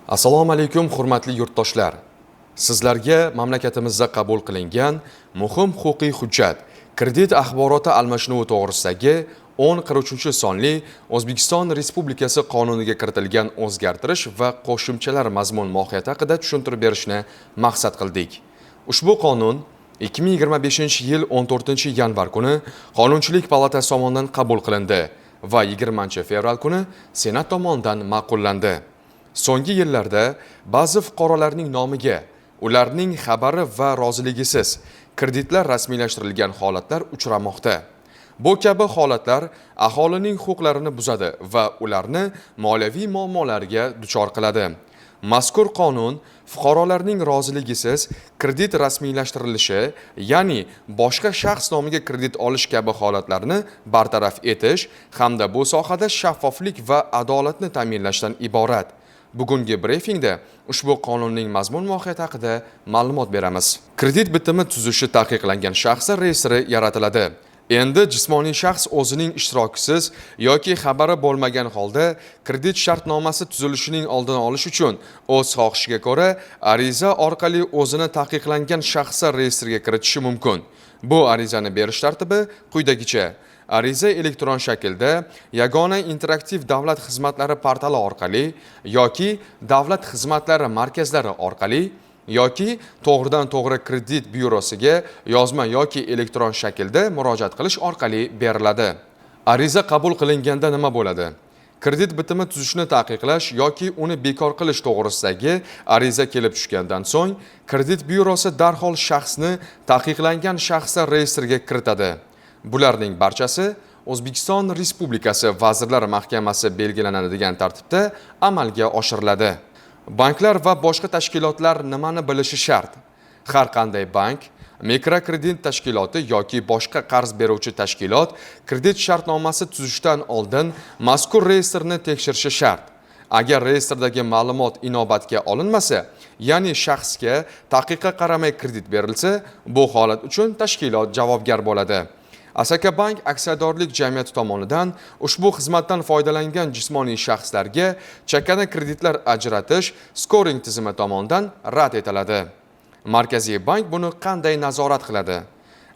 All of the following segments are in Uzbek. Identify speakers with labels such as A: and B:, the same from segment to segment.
A: Assalomu alaykum hurmatli yurtdoshlar. Sizlarga mamlakatimizda qabul qilingan muhim huquqiy hujjat kredit axboroti almashinuvi to'g'risidagi 1043-sonli O'zbekiston Respublikasi qonuniga kiritilgan o'zgartirish va qo'shimchalar mazmun mohiyati haqida tushuntirib berishni maqsad qildik. Ushbu qonun 2025-yil 14-yanvar kuni Qonunchilik palatasi tomonidan qabul qilindi va 20-fevral kuni Senat tomonidan ma'qullandi. So'nggi yillarda ba'zi fuqarolarning nomiga ularning xabari va roziligisiz kreditlar rasmiylashtirilgan holatlar uchramoqda. Bu kabi holatlar aholining huquqlarini buzadi va ularni moliyaviy muammolarga duchor qiladi. Mazkur qonun fuqarolarning roziligisiz kredit rasmiylashtirilishi, ya'ni boshqa shaxs nomiga kredit olish kabi holatlarni bartaraf etish hamda bu sohada shaffoflik va adolatni ta'minlashdan iborat. Bugungi brifingda ushbu qonunning mazmun mohiyati haqida ma'lumot beramiz. Kredit bitimi tuzishi taqiqlangan shaxslar reyestri yaratiladi. Endi jismoniy shaxs o'zining ishtirokisiz yoki xabari bo'lmagan holda kredit shartnomasi tuzilishining oldini olish uchun o'z xohishiga ko'ra ariza orqali o'zini taqiqlangan shaxslar reyestriga kiritishi mumkin. Bu arizani berish tartibi quyidagicha: ariza elektron shaklda Yagona interaktiv davlat xizmatlari portali orqali yoki davlat xizmatlari markazlari orqali yoki to'g'ridan to'g'ri kredit byurosiga yozma yoki elektron shaklda murojaat qilish orqali beriladi. Ariza qabul qilinganda nima bo'ladi? Kredit bitimi tuzishni taqiqlash yoki uni bekor qilish to'g'risidagi ariza kelib tushgandan so'ng, kredit byurosi darhol shaxsni taqiqlangan shaxslar reyestriga kiritadi. Bularning barchasi O'zbekiston Respublikasi Vazirlar Mahkamasi belgilanadigan tartibda amalga oshiriladi. Banklar va boshqa tashkilotlar nimani bilishi shart? Har qanday bank, mikrokredit tashkiloti yoki boshqa qarz beruvchi tashkilot kredit shartnomasi tuzishdan oldin mazkur reyestrni tekshirishi shart. Agar reyestrdagi ma'lumot inobatga olinmasa, ya'ni shaxsga taqiqqa qaramay kredit berilsa, bu holat uchun tashkilot javobgar bo'ladi. Asaka Bank aksiyadorlik jamiyati tomonidan ushbu xizmatdan foydalangan jismoniy shaxslarga chakana kreditlar ajratish skoring tizimi tomonidan rad etiladi. Markaziy bank buni qanday nazorat qiladi?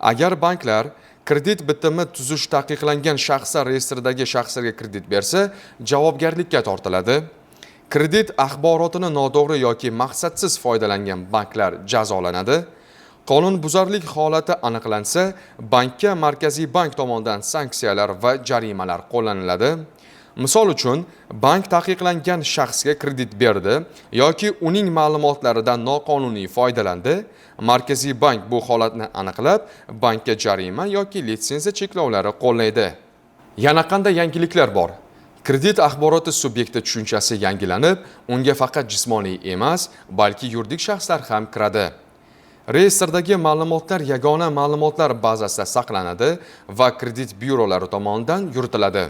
A: Agar banklar kredit bitimi tuzish taqiqlangan shaxslar reyestridagi shaxslarga kredit bersa, javobgarlikka tortiladi. Kredit axborotini noto'g'ri yoki maqsadsiz foydalangan banklar jazolanadi. Qonunbuzarlik holati aniqlansa, bankka Markaziy bank tomonidan sanksiyalar va jarimalar qo'llaniladi. Misol uchun, bank taqiqlangan shaxsga kredit berdi yoki uning ma'lumotlaridan noqonuniy foydalandi. Markaziy bank bu holatni aniqlab, bankka jarima yoki litsenziya cheklovlari qo'llaydi. Yana qanday yangiliklar bor? Kredit axboroti subyekti tushunchasi yangilanib, unga faqat jismoniy emas, balki yuridik shaxslar ham kiradi. Reyestrdagi ma'lumotlar yagona ma'lumotlar bazasida saqlanadi va kredit byurolari tomonidan yuritiladi.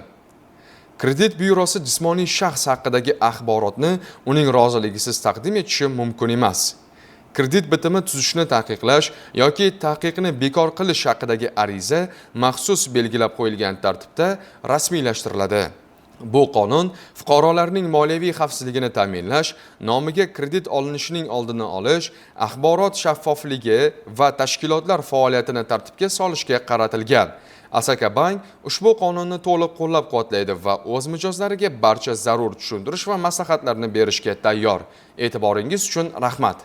A: Kredit byurosi jismoniy shaxs haqidagi axborotni uning roziligisiz taqdim etishi mumkin emas. Kredit bitimi tuzishni taqiqlash yoki taqiqni bekor qilish haqidagi ariza maxsus belgilab qo'yilgan tartibda rasmiylashtiriladi. Bu qonun fuqarolarning moliyaviy xavfsizligini ta'minlash, nomiga kredit olinishining oldini olish, axborot shaffofligi va tashkilotlar faoliyatini tartibga solishga qaratilgan. Asaka Bank ushbu qonunni to'liq qo'llab-quvvatlaydi va o'z mijozlariga barcha zarur tushuntirish va maslahatlarni berishga tayyor. E'tiboringiz uchun rahmat.